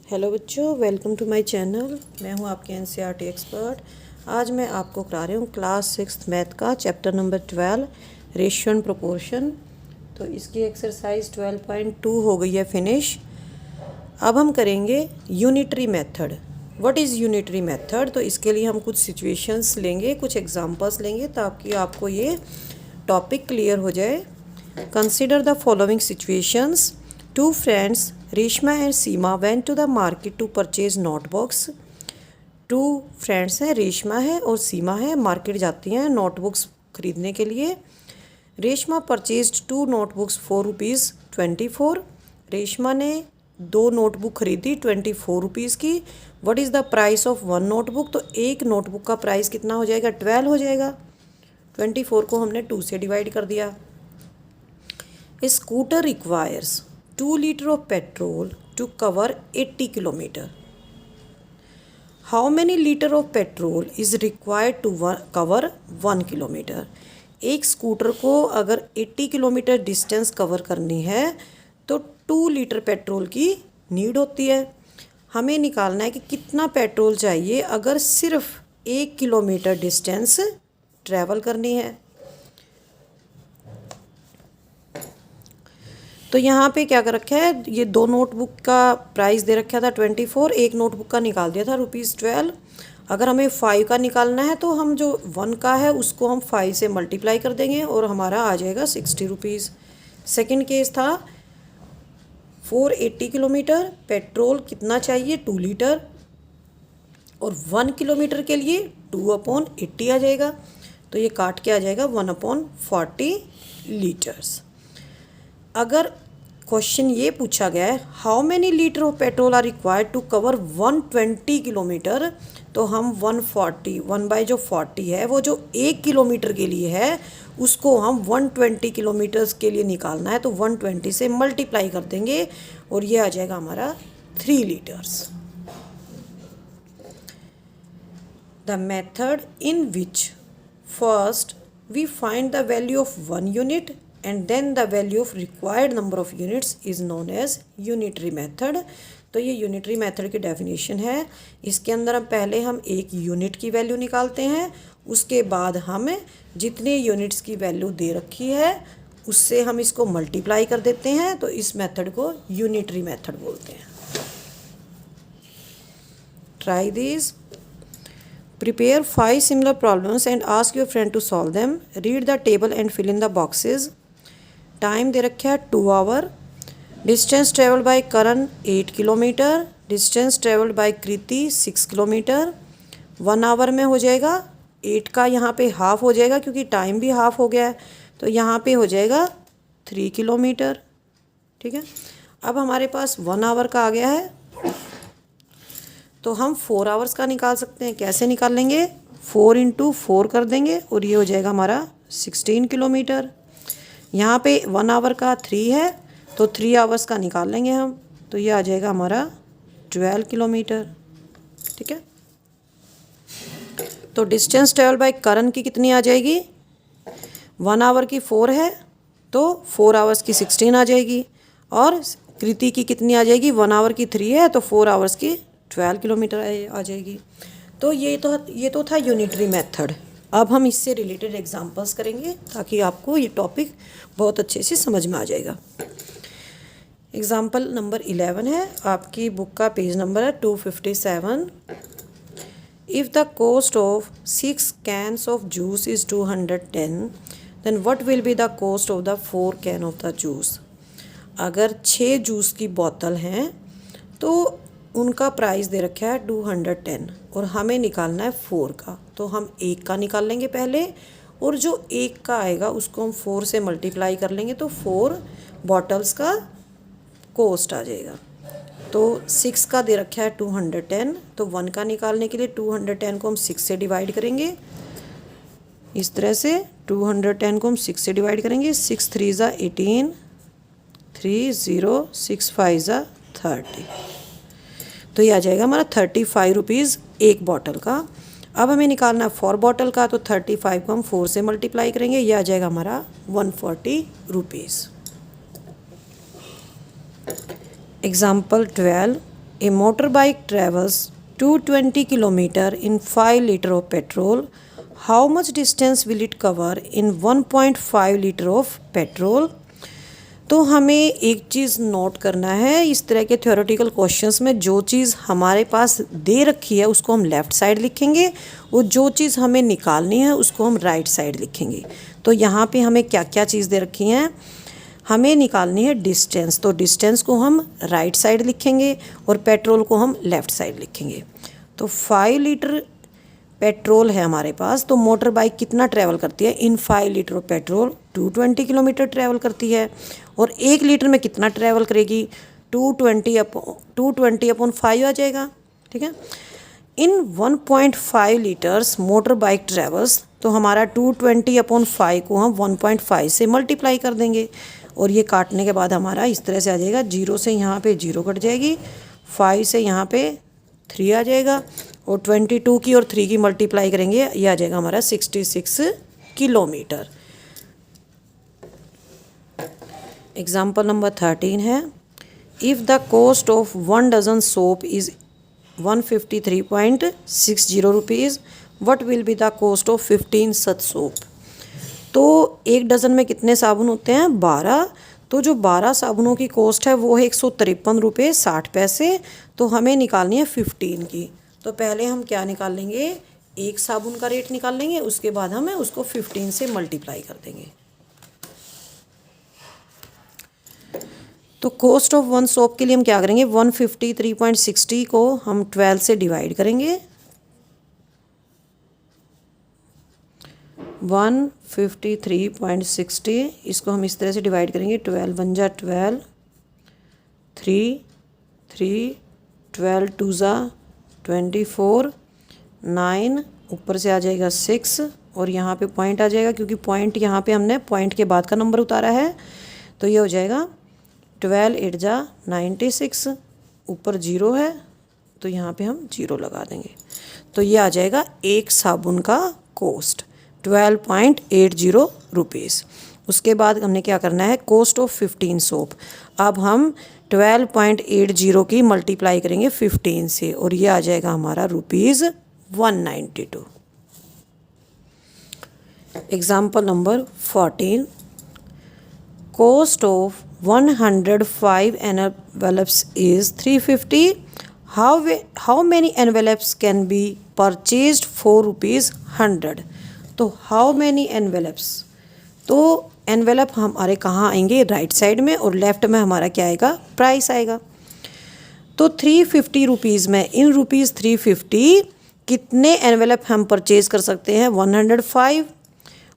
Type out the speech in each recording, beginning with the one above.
Hello बच्चों, welcome to my channel. मैं हूं आपके एनसीईआरटी एक्सपर्ट। आज मैं आपको करा रही हूं क्लास 6 मैथ का chapter number 12 ratio and proportion. तो इसकी एक्सरसाइज 12.2 हो गई है फिनिश। अब हम करेंगे unitary method. What is unitary method? तो इसके लिए हम कुछ सिचुएशंस लेंगे, कुछ एग्जांपल्स लेंगे ताकि आपको ये टॉपिक क्लियर हो जाए। Consider the following situations. Two friends, Reshma and Seema, went to the market to purchase notebooks. Two friends हैं, रेशमा है और सीमा है, मार्केट जाती हैं नोटबुक्स खरीदने के लिए। Reshma purchased 2 notebooks ₹4.24। रेशमा ने 2 नोटबुक खरीदी 24 रुपीज़ की। What is the price of 1 notebook? तो एक नोटबुक का प्राइस कितना हो जाएगा? 12 हो जाएगा। 24 को हमने 2 से डिवाइड कर दिया। A scooter requires 2 litre of petrol to cover 80 kilometer. How many liter of petrol is required to cover 1 kilometer? एक स्कूटर को अगर 80 किलोमीटर डिस्टेंस कवर करनी है तो 2 लीटर पेट्रोल की नीड होती है। हमें निकालना है कि कितना पेट्रोल चाहिए अगर सिर्फ 1 किलोमीटर डिस्टेंस ट्रैवल करनी है। तो यहाँ पे क्या कर रखा है, ये 2 नोटबुक का प्राइस दे रखा था 24, एक नोटबुक का निकाल दिया था ₹12। अगर हमें 5 का निकालना है तो हम जो 1 का है उसको हम 5 से मल्टीप्लाई कर देंगे और हमारा आ जाएगा 60 रुपीज़। सेकेंड केस था 480 किलोमीटर, पेट्रोल कितना चाहिए? 2 लीटर, और 1 किलोमीटर के लिए 2/80 आ जाएगा। तो ये काट के आ जाएगा 1/40 लीटर्स। अगर क्वेश्चन ये पूछा गया है how many litre of petrol are required to cover 120 kilometre, तो हम 140 1 बाई जो 40 है वो जो 1 किलोमीटर के लिए है उसको हम 120 किलोमीटर्स के लिए निकालना है तो 120 से मल्टीप्लाई कर देंगे और ये आ जाएगा हमारा 3 litres. The method in which first we find the value of 1 unit and then the value of required number of units is known as unitary method। तो ये यूनिटरी मेथड की डेफिनेशन है। इसके अंदर पहले हम एक यूनिट की वैल्यू निकालते हैं, उसके बाद हम जितने यूनिट्स की वैल्यू दे रखी है उससे हम इसको मल्टीप्लाई कर देते हैं, तो इस मेथड को यूनिटरी मेथड बोलते हैं। Try this. Prepare 5 similar problems and ask your friend to solve them. Read the table and fill in the boxes. Time दे रखा है 2 hour. Distance travelled by Karan 8 kilometre. Distance travelled by Kriti 6 kilometre. 1 hour में हो जाएगा 8 का यहाँ पे half हो जाएगा क्योंकि टाइम भी हाफ हो गया है, तो यहाँ पे हो जाएगा 3 किलोमीटर। ठीक है, अब हमारे पास 1 आवर का आ गया है तो हम 4 आवर्स का निकाल सकते हैं। कैसे निकाल लेंगे? 4 × 4 कर देंगे और ये हो जाएगा हमारा 16 किलोमीटर। यहाँ पे 1 आवर का 3 है तो 3 आवर्स का निकाल लेंगे हम, तो ये आ जाएगा हमारा 12 किलोमीटर। ठीक है, तो डिस्टेंस ट्रेवल बाय करण की कितनी आ जाएगी? 1 आवर की 4 है तो 4 आवर्स की 16 आ जाएगी, और कृति की कितनी आ जाएगी? 1 आवर की 3 है तो 4 आवर्स की 12 किलोमीटर आ जाएगी। तो ये तो था यूनिटरी मेथड। अब हम इससे रिलेटेड एग्जांपल्स करेंगे ताकि आपको ये टॉपिक बहुत अच्छे से समझ में आ जाएगा। एग्जांपल नंबर 11 है, आपकी बुक का पेज नंबर है 257। If the cost of 6 cans of juice is 210 then what will be the cost of the 4 can of the juice. अगर 6 जूस की बोतल हैं तो उनका प्राइस दे रखा है 210 और हमें निकालना है 4 का, तो हम 1 का निकाल लेंगे पहले और जो 1 का आएगा उसको हम 4 से मल्टीप्लाई कर लेंगे तो 4 बॉटल्स का कॉस्ट आ जाएगा। तो 6 का दे रखा है 210, तो 1 का निकालने के लिए 210 को हम 6 से डिवाइड करेंगे। इस तरह से 210 को हम 6 से डिवाइड करेंगे। 6 3 ज़ा 18, 3 0 6 5 ज़ा 30, तो ये आ जाएगा हमारा 35 रुपीज़ एक बॉटल का। अब हमें निकालना है 4 बॉटल का, तो 35 को हम 4 से मल्टीप्लाई करेंगे, ये आ जाएगा हमारा 140 rupees. Example 12। A motorbike travels 220 kilometer in 5 liter of petrol. How much distance will it cover in 1.5 liter of petrol? तो हमें एक चीज़ नोट करना है, इस तरह के थ्योरेटिकल क्वेश्चंस में जो चीज़ हमारे पास दे रखी है उसको हम लेफ़्ट साइड लिखेंगे और जो चीज़ हमें निकालनी है उसको हम राइट साइड लिखेंगे। तो यहाँ पे हमें क्या क्या चीज़ दे रखी हैं, हमें निकालनी है डिस्टेंस, तो डिस्टेंस को हम राइट साइड लिखेंगे और पेट्रोल को हम लेफ़्ट साइड लिखेंगे। तो 5 लीटर पेट्रोल है हमारे पास, तो मोटर बाइक कितना ट्रैवल करती है, इन 5 litre of petrol 220 kilometre travel करती है। और 1 लीटर में कितना ट्रैवल करेगी, 220 अपॉन 5 आ जाएगा, ठीक है। इन 1.5 लीटर्स मोटर बाइक ट्रेवल्स, तो हमारा 220 अपॉन 5 को हम 1.5 से मल्टीप्लाई कर देंगे और ये काटने के बाद हमारा इस तरह से आ जाएगा, 0 से यहाँ पे 0 कट जाएगी, 5 से यहाँ पे 3 आ जाएगा और 22 की और 3 की मल्टीप्लाई करेंगे, ये आ जाएगा हमारा 66 किलोमीटर। एग्जाम्पल नंबर 13 है, if the cost of 1 dozen soap is 153.60 rupees, what will be the cost of 15 such soap. तो 1 डज़न में कितने साबुन होते हैं, 12, तो जो 12 साबुनों की कॉस्ट है वो है 153 रुपये 60 पैसे। तो हमें निकालनी है 15 की, तो पहले हम क्या निकाल लेंगे, एक साबुन का रेट निकाल लेंगे, उसके बाद हमें उसको 15 से मल्टीप्लाई कर देंगे। तो कॉस्ट ऑफ 1 सोप के लिए हम क्या करेंगे, 153.60 को हम 12 से डिवाइड करेंगे, 153.60 इसको हम इस तरह से डिवाइड करेंगे, 12 1 जा 12, 3 3 12 2 जा 24, 9 ऊपर से आ जाएगा 6 और यहाँ पे पॉइंट आ जाएगा, क्योंकि पॉइंट यहाँ पे हमने पॉइंट के बाद का नंबर उतारा है, तो ये हो जाएगा 12 8 जा 96, ऊपर 0 है तो यहाँ पे हम 0 लगा देंगे। तो ये आ जाएगा एक साबुन का कॉस्ट 12.80 रुपीज़। उसके बाद हमने क्या करना है, कॉस्ट ऑफ 15 सोप, अब हम 12.80 की मल्टीप्लाई करेंगे 15 से और ये आ जाएगा हमारा ₹192। Example number 14, cost of 105 envelopes is 350. How many envelopes can be purchased for ₹100? तो how many envelopes, तो एनवेलप हमारे कहाँ आएंगे, राइट साइड में, और लेफ्ट में हमारा क्या आएगा, प्राइस आएगा। तो 350 रुपीज़ में, इन ₹350 कितने एनवेलप हम परचेज़ कर सकते हैं, 105,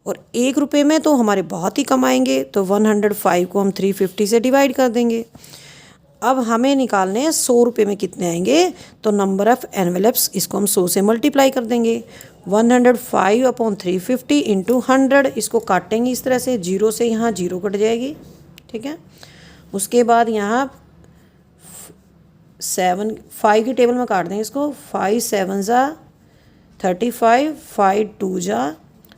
और ₹1 में तो हमारे बहुत ही कम आएंगे, तो 105 को हम 350 से डिवाइड कर देंगे। अब हमें निकालने हैं ₹100 में कितने आएंगे, तो नंबर ऑफ़ एनवेलप्स, इसको हम 100 से मल्टीप्लाई कर देंगे, 105 अपॉन 350 इंटू 100, इसको काटेंगे इस तरह से, 0 से यहाँ 0 कट जाएगी, ठीक है। उसके बाद यहाँ 5 की टेबल में काट देंगे इसको, 5 7 जा 35, 5 2 जा,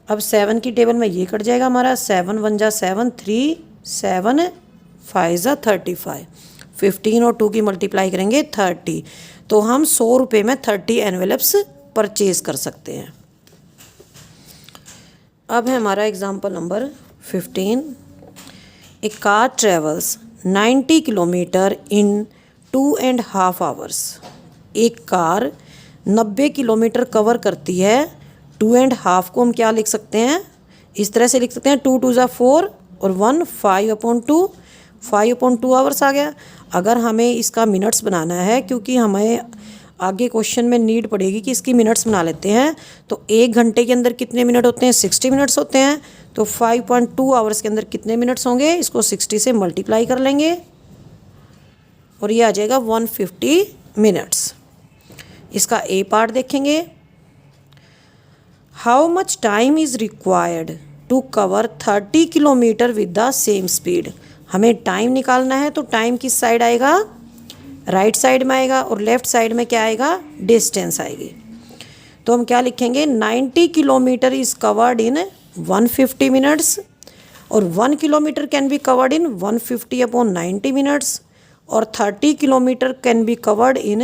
अब 7 की टेबल में ये कट जाएगा हमारा, 7 1 जा 7, 3 7 5 जा 35, 15 और 2 की मल्टीप्लाई करेंगे 30, तो हम ₹100 में 30 एनवेलप्स परचेज़ कर सकते हैं। अब है हमारा एग्जाम्पल नंबर 15, ए कार ट्रेवल्स 90 किलोमीटर इन 2.5 आवर्स। एक कार 90 किलोमीटर कवर करती है, 2.5 को हम क्या लिख सकते हैं, इस तरह से लिख सकते हैं, 2 2 जा 4 और 1 5/2, 5/2 आवर्स आ गया। अगर हमें इसका मिनट्स बनाना है, क्योंकि हमें आगे क्वेश्चन में नीड पड़ेगी कि इसकी मिनट्स बना लेते हैं, तो 1 घंटे के अंदर कितने मिनट होते हैं, 60 मिनट्स होते हैं, तो 5.2 आवर्स के अंदर कितने मिनट्स होंगे, इसको 60 से मल्टीप्लाई कर लेंगे और ये आ जाएगा 150 मिनट्स। इसका ए पार्ट देखेंगे, how much time is required to cover 30 kilometre with the same speed. हमें टाइम निकालना है, तो टाइम किस साइड आएगा, राइट साइड में आएगा, और लेफ्ट साइड में क्या आएगा, डिस्टेंस आएगी। तो हम क्या लिखेंगे, 90 kilometre is covered in 150 minutes, और 1 kilometre can be covered in 150 upon 90 minutes, और 30 kilometre can be covered in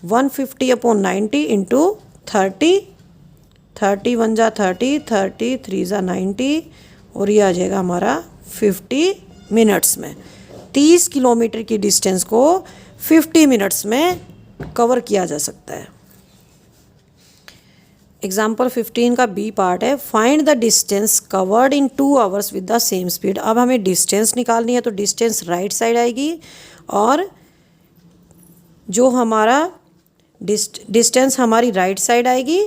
150/90 into 30, 30 1 जा 30, 30 3 जा 90 और ये आ जाएगा हमारा 50 मिनट्स में। 30 किलोमीटर की डिस्टेंस को 50 मिनट्स में कवर किया जा सकता है। एग्जाम्पल 15 का बी पार्ट है, find the distance covered in 2 hours with the same speed. अब हमें डिस्टेंस निकालनी है, तो डिस्टेंस राइट साइड आएगी और जो हमारा डिस्टेंस हमारी राइट साइड आएगी।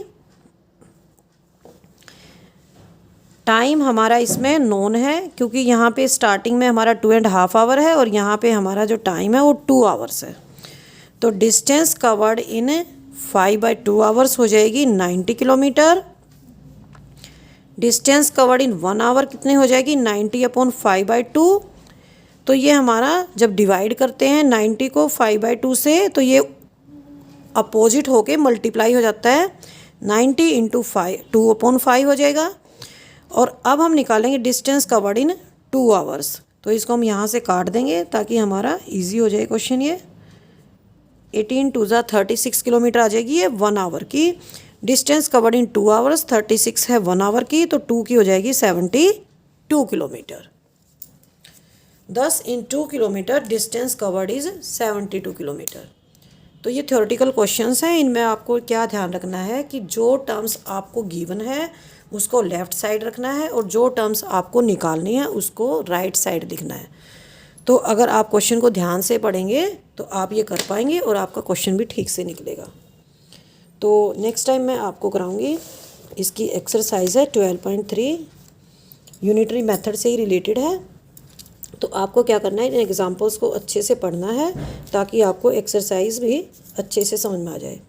टाइम हमारा इसमें नोन है क्योंकि यहाँ पे स्टार्टिंग में हमारा 2.5 आवर है और यहाँ पे हमारा जो टाइम है वो 2 आवर्स है। तो डिस्टेंस कवर्ड इन 5/2 आवर्स हो जाएगी 90 kilometre. Distance covered in 1 hour कितनी हो जाएगी 90/5/2। तो ये हमारा जब डिवाइड करते हैं 90 को 5/2 से तो ये अपोजिट होके मल्टीप्लाई हो जाता है, 90 इंटू 5 2/5 हो जाएगा। और अब हम निकालेंगे डिस्टेंस कवर्ड इन 2 आवर्स, तो इसको हम यहाँ से काट देंगे ताकि हमारा इजी हो जाए क्वेश्चन। ये 18 2 जा 36 किलोमीटर आ जाएगी ये 1 आवर की। डिस्टेंस कवर्ड इन 2 आवर्स 36 है 1 आवर की, तो 2 की हो जाएगी 72 kilometre. 10 in 2 kilometre distance covered is 72 kilometre. तो ये थ्योरेटिकल क्वेश्चंस हैं, इनमें आपको क्या ध्यान रखना है कि जो टर्म्स आपको गिवन है उसको लेफ़्ट साइड रखना है और जो टर्म्स आपको निकालनी है उसको राइट साइड लिखना है। तो अगर आप क्वेश्चन को ध्यान से पढ़ेंगे तो आप ये कर पाएंगे और आपका क्वेश्चन भी ठीक से निकलेगा। तो नेक्स्ट टाइम मैं आपको कराऊंगी, इसकी एक्सरसाइज है 12.3, यूनिटरी मेथड से ही रिलेटेड है। तो आपको क्या करना है, इन एग्जांपल्स को अच्छे से पढ़ना है ताकि आपको एक्सरसाइज भी अच्छे से समझ में आ जाए।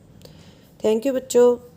थैंक यू बच्चों।